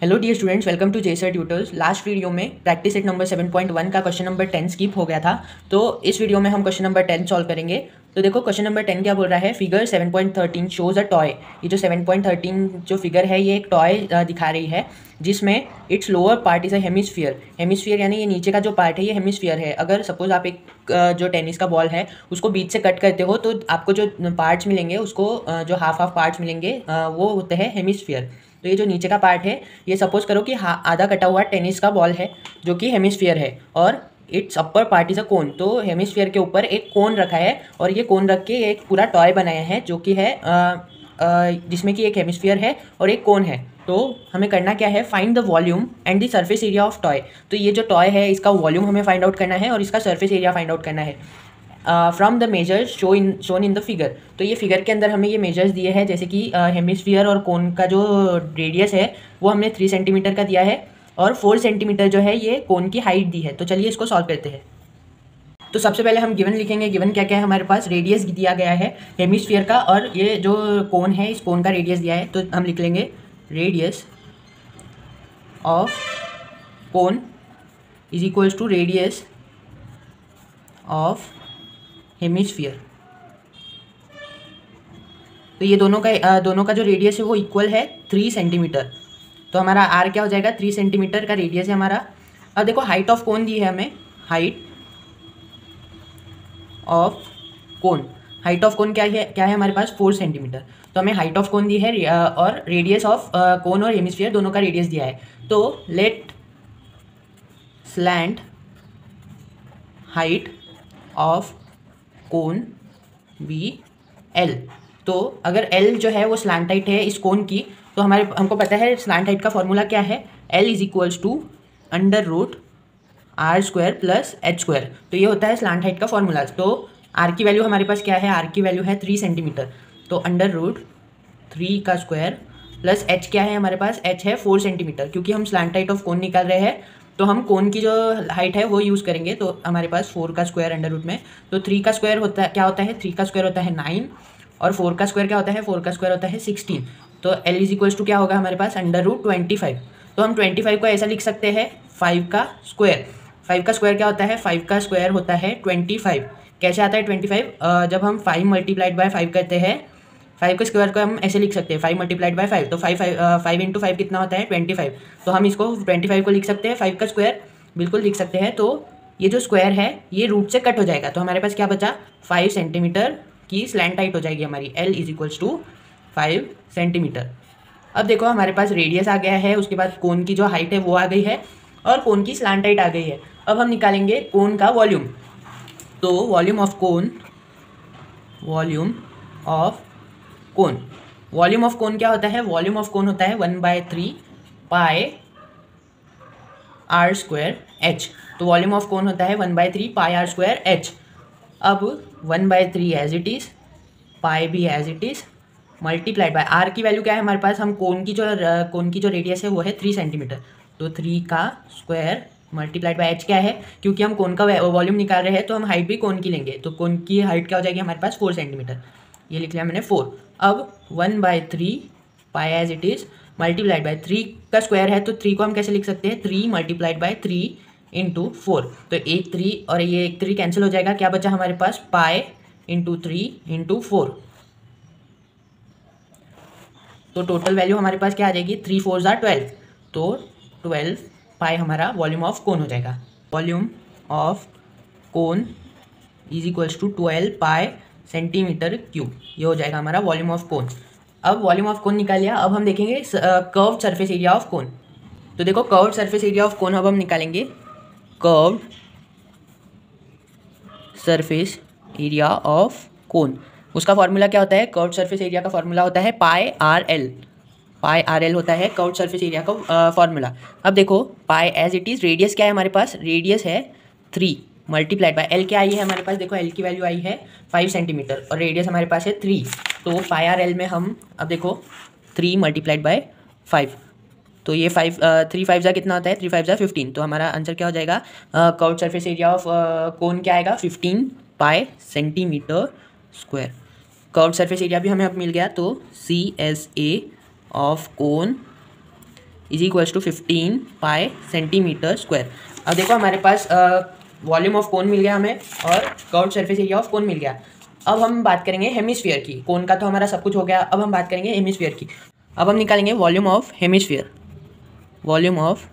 Hello dear students, welcome to जेसर tutors. Last video में practice set number 7.1 का question number 10 skip हो गया था, तो इस वीडियो में हम क्वेश्चन नंबर 10 सॉल्व करेंगे। तो देखो क्वेश्चन नंबर 10 क्या बोल रहा है। Figure 7.13 shows a toy. ये जो 7.13 जो फिगर है ये एक टॉय दिखा रही है जिसमें it's lower part is a hemisphere. Hemisphere यानी ये नीचे का जो पार्ट है ये हेमिस्फीयर है। अगर सपोज आप एक जो टेनिस का बॉल है उसको बीच से कट करते हो तो आपको जो पार्ट्स मिलेंगे उसको जो हाफ पार्ट्स मिलेंगे वो होते हैं हेमिस्फीयर। तो ये जो नीचे का पार्ट है ये सपोज करो कि आधा कटा हुआ टेनिस का बॉल है जो कि हेमिस्फीयर है और its upper part is a cone. तो हेमिस्फीयर के ऊपर एक कोन रखा है और ये कोन रख के एक पूरा टॉय बनाया है जो कि है जिसमें कि एक हेमिस्फीयर है और एक कोन है। तो हमें करना क्या है, find the volume and the surface area of toy. तो ये जो टॉय है इसका वॉल्यूम हमें फाइंड आउट करना है और इसका सरफेस एरिया फाइंड आउट करना है from the measures shown in the figure. तो ये फिगर के अंदर हमें ये मेजर्स दिए हैं, जैसे कि हेमिस्फीयर और कोन का जो रेडियस है वो हमने 3 सेंटीमीटर का दिया है और 4 सेंटीमीटर जो है ये कोन की हाइट दी है। तो चलिए इसको सॉल्व करते हैं। तो सबसे पहले हम गिवन लिखेंगे। गिवन क्या क्या है हमारे पास, रेडियस दिया गया है हेमिस्फीयर का और ये जो कोन है इस कोन का रेडियस दिया है। तो हम लिख लेंगे radius of cone is equals to radius of hemisphere. तो ये दोनों का जो रेडियस है वो इक्वल है 3 सेंटीमीटर। तो हमारा आर क्या हो जाएगा, 3 सेंटीमीटर का रेडियस है हमारा। अब देखो हाइट ऑफ कोन दी है हमें, height of cone. Height of cone क्या है हमारे पास 4 सेंटीमीटर। तो हमें हाइट ऑफ कोन दी है और रेडियस ऑफ कोन और हेमिस्फीयर दोनों का रेडियस दिया है। तो let slant height of cone be l. तो अगर एल जो है वो स्लैंट हाइट है इस कोन की, तो हमको पता है स्लैंट हाइट का फॉर्मूला क्या है, l is equals to under root r square plus h square. तो ये होता है स्लैंट हाइट का फॉर्मूला। तो आर की वैल्यू हमारे पास क्या है, आर की वैल्यू है 3 सेंटीमीटर। तो अंडर रूट 3 का स्क्वायर प्लस एच क्या है हमारे पास, एच है 4 सेंटीमीटर। क्योंकि हम स्लैंट हाइट ऑफ कोन निकाल रहे हैं तो हम कोन की जो हाइट है वो यूज़ करेंगे। तो हमारे पास 4 का स्क्वायर अंडर रूट में, तो 3 का स्क्वायर होता है क्या होता है, 3 का स्क्वायर होता है 9 और 4 का स्क्वायर क्या होता है, 4 का स्क्वायर होता है 16। तो एल इज इक्वल्स टू क्या होगा हमारे पास, अंडर रूट 25। तो हम 25 को ऐसा लिख सकते हैं 5 का स्क्वायर। 5 का स्क्वायर क्या होता है, 5 का स्क्वायर होता है 25। कैसे आता है 25, जब हम 5 मल्टीप्लाइड बाय 5 करते हैं, 5 के स्क्वायर को हम ऐसे लिख सकते हैं 5 मल्टीप्लाइड बाय 5। तो 5 इंटू 5 कितना होता है 25। तो हम इसको 25 को लिख सकते हैं 5 का स्क्वायर, बिल्कुल लिख सकते हैं। तो ये जो स्क्वायर है ये रूट से कट हो जाएगा। तो हमारे पास क्या बचा, 5 सेंटीमीटर की स्लैंट हाइट हो जाएगी हमारी, l is equals to 5 centimetre. अब देखो हमारे पास रेडियस आ गया है, उसके बाद कोन की जो हाइट है वो आ गई है और कोन की स्लैंट हाइट आ गई है। अब हम निकालेंगे कोन का वॉल्यूम। तो volume of cone, volume of cone, volume of cone क्या होता है, वॉल्यूम ऑफ कोन होता है 1/3 पाई आर स्क्वायर एच। तो वॉल्यूम ऑफ कोन होता है 1/3 पाई आर स्क्वायर एच। अब 1/3 एज इट इज़, पाई भी as it is, multiplied by r की वैल्यू क्या है हमारे पास, हम कोन की जो रेडियस है वो है 3 सेंटीमीटर। तो 3 का स्क्वायर मल्टीप्लाइड बाय एच क्या है, क्योंकि हम कोन का वॉल्यूम निकाल रहे हैं तो हम हाइट भी कोन की लेंगे। तो कोन की हाइट क्या हो जाएगी हमारे पास 4 सेंटीमीटर, ये लिख लिया मैंने 4। अब 1/3 pi as it is multiplied by 3 का स्क्वायर है तो 3 को हम कैसे लिख सकते हैं, 3 मल्टीप्लाइड बाय 3 इंटू 4। तो एक 3 और ये एक 3 कैंसिल हो जाएगा, क्या बचा हमारे पास, पाई इंटू 3 इंटू 4। तो टोटल वैल्यू हमारे पास क्या आ जाएगी, 3 4 ज़ा 12। तो 12 पाई हमारा वॉल्यूम ऑफ कोन हो जाएगा। Volume of cone is equals to 12 pi centimetre cube, ये हो जाएगा हमारा वॉल्यूम ऑफ कोन। अब वॉल्यूम ऑफ कोन निकाल लिया, अब हम देखेंगे कर्व्ड सरफेस एरिया ऑफ कोन। तो देखो कर्व्ड सरफेस एरिया ऑफ कोन अब हम निकालेंगे, कर्व्ड सरफेस एरिया ऑफ कोन। उसका फॉर्मूला क्या होता है, कर्व्ड सरफेस एरिया का फॉर्मूला होता है पाई आर एल। पाई आर एल होता है कर्व्ड सरफेस एरिया का फॉर्मूला। अब देखो पाई एज इट इज़, रेडियस क्या है हमारे पास, रेडियस है 3 मल्टीप्लाइड बाय एल क्या आई है हमारे पास, देखो एल की वैल्यू आई है 5 सेंटीमीटर और रेडियस हमारे पास है 3। तो पाई आर एल में हम अब देखो 3 मल्टीप्लाइड बाय 5, तो ये 3 5 जा कितना होता है, 3 5 जा 15। तो हमारा आंसर क्या हो जाएगा, curved surface area of cone क्या आएगा 15 pi centimetre square. Curved surface area भी हमें अब मिल गया। तो CSA of cone is equals to 15 pi centimetre square. अब देखो हमारे पास वॉल्यूम ऑफ कोन मिल गया हमें और curved surface area of cone मिल गया। अब हम बात करेंगे हेमिस्फीयर की। कोन का तो हमारा सब कुछ हो गया, अब हम बात करेंगे हेमिस्फीयर की। अब हम निकालेंगे volume of hemisphere. Volume of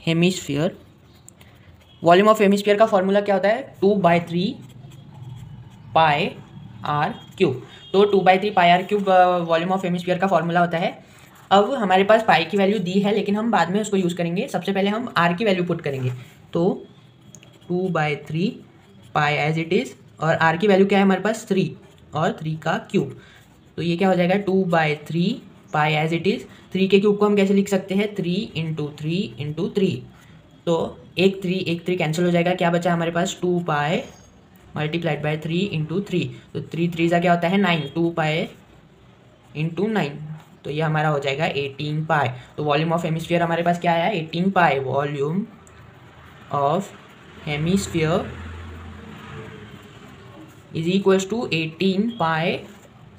hemisphere, volume of hemisphere का फॉर्मूला क्या होता है? 2/3 पाई आर क्यूब। तो 2/3 pi r cube volume of hemisphere का फॉर्मूला होता है। अब हमारे पास पाई की वैल्यू दी है, लेकिन हम बाद में उसको यूज़ करेंगे। सबसे पहले हम आर की वैल्यू पुट करेंगे। तो 2/3 पाई एज इट इज़, और आर की वैल्यू क्या है हमारे पास? 3, और 3 का क्यूब। तो ये क्या हो जाएगा? 2/3 पाई एज इट इज़। 3 के क्यूब को हम कैसे लिख सकते हैं? 3 × 3 × 3। तो एक 3 कैंसिल हो जाएगा। क्या बचा हमारे पास? 2 पाई मल्टीप्लाइड बाय 3 × 3। तो 3 3 का क्या होता है? 9। 2 पाई × 9, तो ये हमारा हो जाएगा 18 पाई। तो वॉल्यूम ऑफ हेमिस्फीयर हमारे पास क्या आया? 18 pi. Volume of hemisphere is equals to 18 pi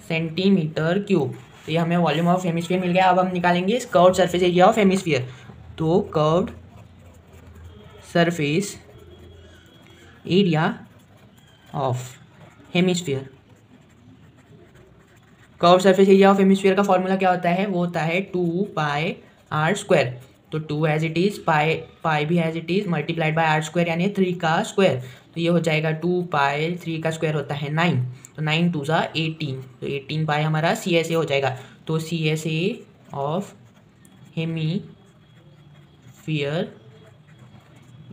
centimetre cube. तो ये हमें वॉल्यूम ऑफ हेमिस्फीयर मिल गया। अब हम निकालेंगे curved surface area of hemisphere. तो curved surface area of hemisphere, curved surface area of hemisphere का फॉर्मूला क्या होता है? वो होता है 2 पाई आर स्क्वायर। तो 2 एज इट इज़, पाई भी as it is, multiplied by r square यानी 3 का स्क्वायर। तो ये हो जाएगा 2 पाई, 3 का स्क्वायर होता है 9, तो 9 2 सा 18। तो 18 पाई हमारा सी एस ए हो जाएगा। तो C S A of hemisphere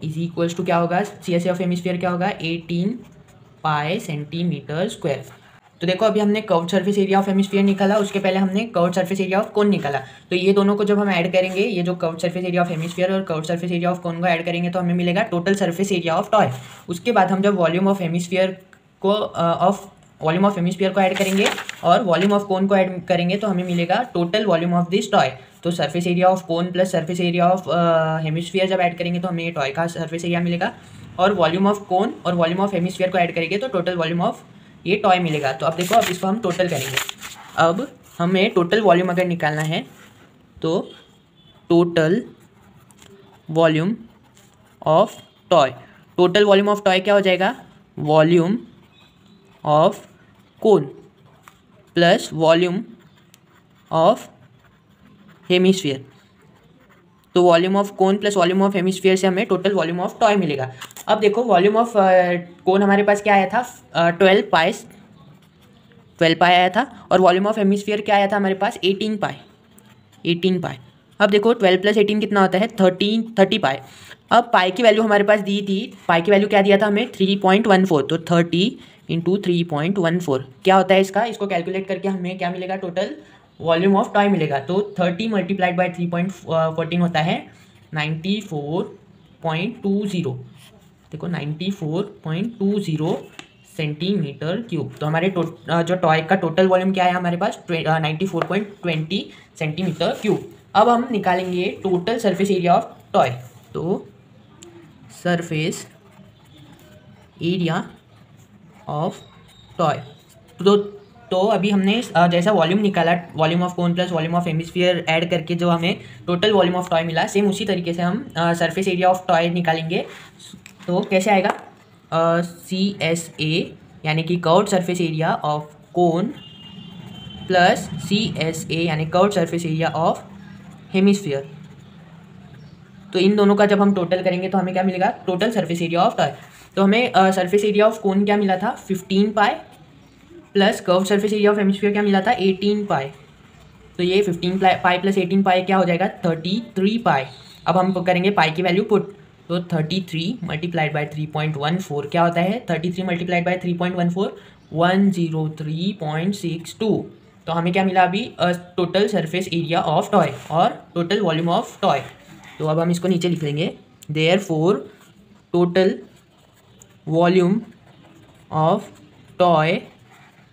is equals to क्या होगा? C S A of hemisphere क्या होगा? 18 पाई सेंटीमीटर स्क्वायर। तो देखो अभी हमने curved surface area of hemisphere निकाला, उसके पहले हमने कर्व्ड सरफेस एरिया ऑफ कोन निकाला। तो ये दोनों को जब हम ऐड करेंगे, ये जो curved surface area of hemisphere और curved surface area of cone को ऐड करेंगे, तो हमें मिलेगा total surface area of toy. उसके बाद हम जब वॉल्यूम ऑफ हेमिस्फीयर को ऐड करेंगे और वॉल्यूम ऑफ कोन को ऐड करेंगे, तो हमें मिलेगा total volume of this toy. तो surface area of cone plus surface area of hemisphere जब ऐड करेंगे, तो हमें ये टॉय का सरफेस एरिया मिलेगा। और वॉल्यूम ऑफ कोन और वॉल्यूम ऑफ हेमिस्फीयर को ऐड करेंगे तो टोटल वॉल्यूम ऑफ ये टॉय मिलेगा। तो अब देखो, अब इसको हम टोटल करेंगे। अब हमें टोटल वॉल्यूम अगर निकालना है, तो total volume of toy, total volume of toy क्या हो जाएगा? Volume of cone plus volume of hemisphere. तो volume of cone plus volume of hemisphere से हमें टोटल वॉल्यूम ऑफ टॉय मिलेगा। अब देखो वॉल्यूम ऑफ कोन हमारे पास क्या आया था? 12 पाई आया था, और वॉल्यूम ऑफ हेमिस्फीयर क्या आया था हमारे पास? 18 पाई। अब देखो 12 + 18 कितना होता है? 30 पाई। अब पाई की वैल्यू हमारे पास दी थी, पाई की वैल्यू क्या दिया था हमें? 3.14। तो 30 × 3.14 क्या होता है इसका? इसको कैलकुलेट करके हमें क्या मिलेगा? टोटल वॉल्यूम ऑफ टॉय मिलेगा। तो 30 × 3.14 होता है 94.20। देखो 94.20 सेंटीमीटर क्यूब। तो हमारे जो टॉय का टोटल वॉल्यूम क्या है हमारे पास? 94.20 सेंटीमीटर क्यूब। अब हम निकालेंगे total surface area of toy. तो सरफेस एरिया ऑफ टॉय, तो अभी हमने जैसा वॉल्यूम निकाला, volume of cone plus volume of hemisphere add करके जो हमें टोटल वॉल्यूम ऑफ टॉय मिला, सेम उसी तरीके से हम सरफेस एरिया ऑफ टॉय निकालेंगे। तो कैसे आएगा? CSA यानी कि curved surface area of cone plus CSA यानी curved surface area of hemisphere. तो इन दोनों का जब हम टोटल करेंगे तो हमें क्या मिलेगा? Total surface area of toy. तो हमें सरफेस एरिया ऑफ कोन क्या मिला था? 15 pi, plus curved surface area of hemisphere क्या मिला था? 18 पाई। तो ये 15 पाई प्लस 18 पाई क्या हो जाएगा? 33 पाई। अब हम करेंगे पाई की वैल्यू पुट। तो 33 × 3.14 क्या होता है? 33 × 3.14 103.62। तो हमें क्या मिला अभी? Total surface area of toy और टोटल वॉल्यूम ऑफ टॉय। तो अब हम इसको नीचे लिख लेंगे। Therefore total volume of toy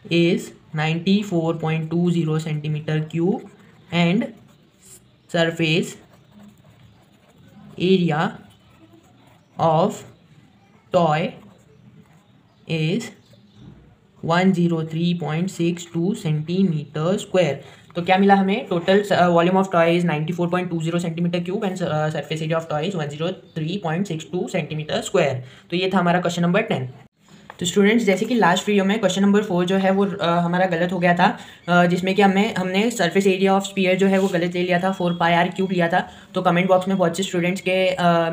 is 94.20 centimeter cube and surface area of toy is 103.62 centimetre square. तो क्या मिला हमें, total volume of toys 94.20 centimetre cube and surface area of toys 103.62 centimetre square. तो ये था हमारा क्वेश्चन नंबर 10। तो students, जैसे कि लास्ट वीडियो में क्वेश्चन नंबर 4 जो है वो हमारा गलत हो गया था, जिसमें कि हमने सरफेस एरिया ऑफ स्फीयर जो है वो गलत ले लिया था, 4πr³ लिया था। तो कमेंट बॉक्स में बहुत से स्टूडेंट्स के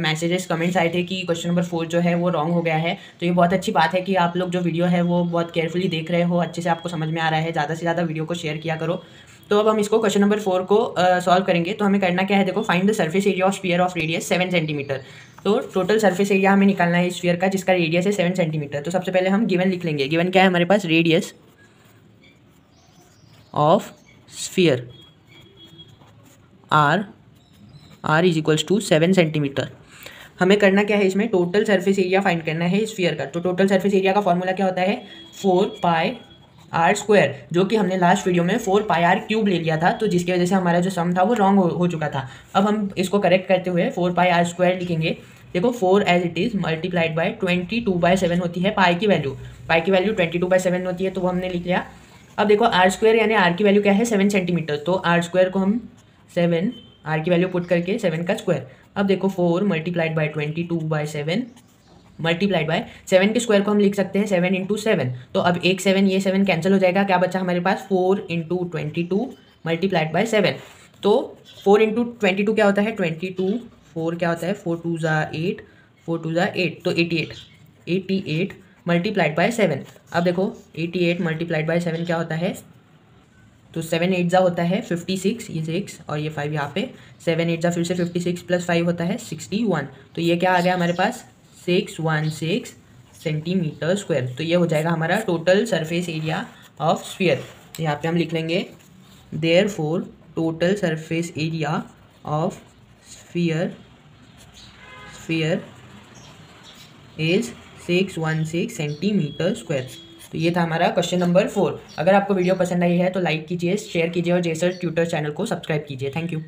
मैसेजेस कमेंट्स आए थे कि क्वेश्चन नंबर 4 जो है वो रॉन्ग हो गया है। तो ये बहुत अच्छी बात है कि आप लोग जो वीडियो है वो बहुत केयरफुली देख रहे हो, अच्छे से आपको समझ में आ रहा है। ज़्यादा से ज़्यादा वीडियो को शेयर किया करो। तो अब हम इसको क्वेश्चन नंबर 4 को सॉल्व करेंगे। तो हमें करना क्या है, देखो, find the surface area of sphere of radius 7 centimetre. तो टोटल सरफेस एरिया हमें निकालना है स्फीयर का जिसका रेडियस है 7 सेंटीमीटर। तो सबसे पहले हम गिवन लिख लेंगे। गिवन क्या है हमारे पास, radius of sphere r is equals to 7 centimetre. हमें करना क्या है, इसमें टोटल सरफेस एरिया फाइंड करना है स्फीयर का। तो टोटल सरफेस एरिया का फॉर्मूला क्या होता है, 4πr², जो कि हमने लास्ट वीडियो में 4πr³ ले लिया था, तो जिसकी वजह से हमारा जो सम था वो रॉन्ग हो चुका था। अब हम इसको करेक्ट करते हुए 4πr² लिखेंगे। देखो, 4 as it is multiplied by 22/7 होती है पाई की वैल्यू। पाई की वैल्यू 22/7 होती है, तो वो हमने लिख लिया। अब देखो, r² यानी r की वैल्यू क्या है, 7 सेंटीमीटर। तो r² को हम 7, r की वैल्यू पुट करके 7 का स्क्वायर। अब देखो, 4 मल्टीप्लाइड बाय 22/7 मल्टीप्लाइड बाय 7 के स्क्वायर को हम लिख सकते हैं 7 × 7। तो अब एक 7 ये 7 कैंसिल हो जाएगा, क्या बचा हमारे पास, 4 × 22 मल्टीप्लाइड बाय 7। तो 4 × 22 क्या होता है, 22, 4 क्या होता है, 4 2 = 8, 4 2 = 8, तो 88 मल्टीप्लाइड बाय 7। अब देखो, 88 मल्टीप्लाइड बाय 7 क्या होता है, तो 7 8 होता है 56, ये 6 और ये 5 यहाँ पे, 7 8 फिर से 56 + 5 होता है 61। तो ये क्या आ गया हमारे पास, 616 सेंटीमीटर स्क्वायर। तो ये हो जाएगा हमारा total surface area of sphere. यहाँ पे हम लिख लेंगे, therefore total surface area of sphere is 616 centimetre square. तो ये था हमारा क्वेश्चन नंबर 4। अगर आपको वीडियो पसंद आई है तो लाइक कीजिए, शेयर कीजिए और जेसर ट्यूटर चैनल को सब्सक्राइब कीजिए। Thank you.